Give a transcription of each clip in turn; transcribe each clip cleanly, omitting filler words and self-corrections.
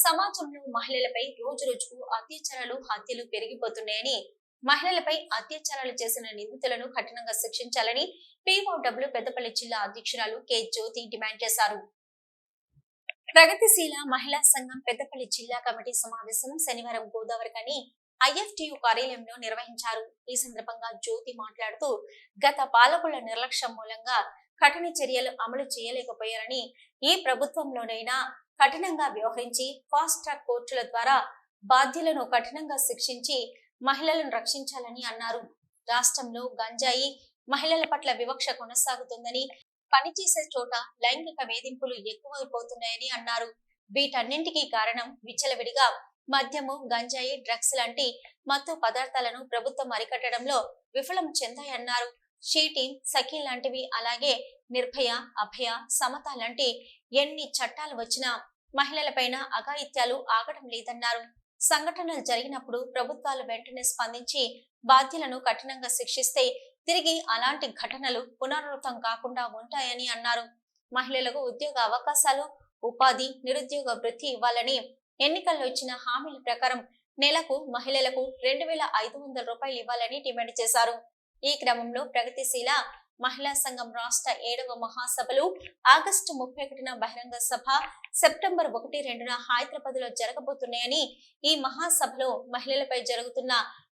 సమాజంలో మహిళలపై రోజు రోజుకు అత్యాచారాలు హత్యలు పెరిగిపోతున్నాయని మహిళలపై అత్యాచారాలు చేసిన నిందితులను కఠినంగా శిక్షించాలని పీఓడబ్ల్యూ పెద్దపల్లి జిల్లా అధ్యక్షురాలు కె జ్యోతి డిమాండ్ చేశారు. ప్రగతిశీల మహిళా సంఘం పెద్దపల్లి జిల్లా కమిటీ సమావేశం శనివారం గోదావరికని ఐఎఫ్టియు కార్యాలయంలో నిర్వహించారు. ఈ సందర్భంగా జ్యోతి మాట్లాడుతూ గత పాలకుల నిర్లక్ష్యం మూలంగా కఠిన చర్యలు అమలు చేయలేకపోయారని, ఈ ప్రభుత్వంలోనైనా కఠినంగా వ్యవహరించి ఫాస్ట్ ట్రాక్ కోర్టుల ద్వారా బాధ్యులను కఠినంగా శిక్షించి మహిళలను రక్షించాలని అన్నారు. రాష్ట్రంలో గంజాయి మహిళల పట్ల వివక్ష కొనసాగుతుందని, పనిచేసే చోట లైంగిక వేధింపులు ఎక్కువైపోతున్నాయని అన్నారు. వీటన్నింటికీ కారణం విచ్చలవిడిగా మద్యము, గంజాయి, డ్రగ్స్ లాంటి మత్తు పదార్థాలను ప్రభుత్వం అరికట్టడంలో విఫలం చెందాయన్నారు. షీటింగ్, సఖీ లాంటివి, అలాగే నిర్భయ, అభయ, సమత లాంటి ఎన్ని చట్టాలు వచ్చినా మహిళలపైన అఘాయిత్యాలు ఆగడం లేదన్నారు. సంఘటనలు జరిగినప్పుడు ప్రభుత్వాలు వెంటనే స్పందించి బాధ్యులను కఠినంగా శిక్షిస్తే తిరిగి అలాంటి ఘటనలు పునరావృతం కాకుండా ఉంటాయని అన్నారు. మహిళలకు ఉద్యోగ అవకాశాలు, ఉపాధి, నిరుద్యోగ వృత్తి ఇవ్వాలని ఎన్నికల్లో ఇచ్చిన హామీల ప్రకారం నెలకు మహిళలకు 2500 రూపాయలు ఇవ్వాలని డిమాండ్ చేశారు. ఈ క్రమంలో ప్రగతిశీల మహిళా సంఘం రాష్ట్ర 7వ మహాసభలు ఆగస్టు 31న బహిరంగ సభ, సెప్టెంబర్ 1-2న హైదరాబాద్ లో జరగబోతున్నాయని, ఈ మహాసభలో మహిళలపై జరుగుతున్న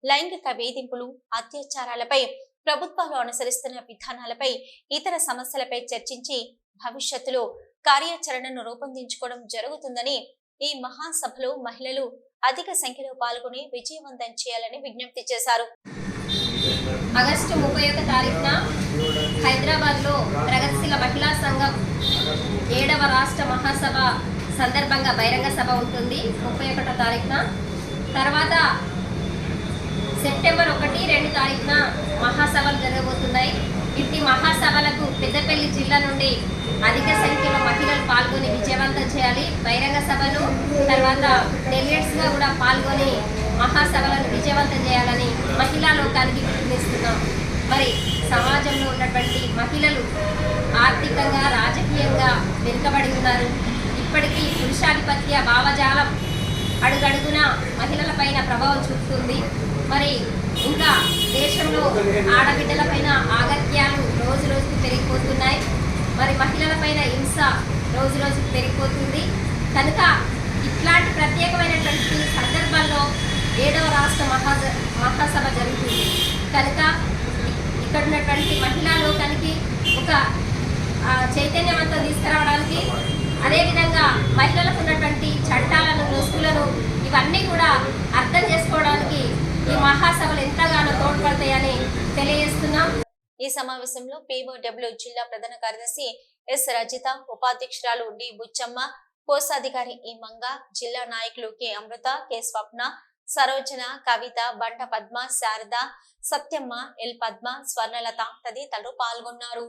లైంగిక వేధింపులు, అత్యాచారాలపై, ప్రభుత్వాలు అనుసరిస్తున్న విధానాలపై, ఇతర సమస్యలపై చర్చించి భవిష్యత్తులో కార్యాచరణను రూపొందించుకోవడం జరుగుతుందని, ఈ మహాసభలో మహిళలు అధిక సంఖ్యలో పాల్గొని విజయవంతం చేయాలని విజ్ఞప్తి చేశారు. ఆగస్టు 31వ తారీఖున హైదరాబాద్ లో ప్రగతిశీల మహిళా సంఘం 7వ రాష్ట్ర మహాసభ సందర్భంగా బహిరంగ సభ ఉంటుంది 31వ తారీఖున. తర్వాత సెప్టెంబర్ 1-2 తారీఖున మహాసభలు జరగబోతున్నాయి. ఇట్టి మహాసభలకు పెద్దపల్లి జిల్లా నుండి అధిక సంఖ్యలో మహిళలు పాల్గొని విజయవంతం చేయాలి. బహిరంగ సభలు తర్వాత డెలిగేట్స్ గా కూడా పాల్గొని మహాసభలను విజయవంతం చేయాలని మహిళా లోకానికి పిలుపునిస్తున్నాం. మరి సమాజంలో ఉన్నటువంటి మహిళలు ఆర్థికంగా, రాజకీయంగా వెనుకబడి ఉన్నారు. ఇప్పటికీ పురుషాధిపత్య భావజాలం అడుగడుగున మహిళలపైన ప్రభావం చూపుతుంది. మరి ఇంకా దేశంలో ఆడబిడ్డలపైన ఆగత్యాలు రోజు రోజుకు పెరిగిపోతున్నాయి. మరి మహిళలపైన హింస రోజు రోజుకు పెరిగిపోతుంది. కనుక ఇట్లాంటి ప్రత్యేకమైనటువంటి సందర్భాల్లో 7వ రాష్ట్ర మహాసభ జరుగుతుంది. కనుక ఇక్కడ ఉన్నటువంటి మహిళా లోకానికి ఒక చైతన్యవంతం తీసుకురావడానికి, అదేవిధంగా మహిళలకు ఉన్నటువంటి చట్టాలను, రుసులను ఇవన్నీ కూడా అర్థం చేసుకోవడానికి ఈ మహాసభలు ఎంతగానో తోడ్పడతాయని తెలియజేస్తున్నాం. ఈ సమావేశంలో పీఓడబ్ల్యూ జిల్లా ప్రధాన కార్యదర్శి ఎస్ రజిత, ఉపాధ్యక్షురాలు డి బుచ్చమ్మ, కోశాధికారి ఈ మంగ, జిల్లా నాయకులు కె అమృత, కె స్వప్న, సరోజన, కవిత, బంట పద్మ, శారద, సత్యమ్మ, ఎల్ పద్మ, స్వర్ణలత తదితరులు పాల్గొన్నారు.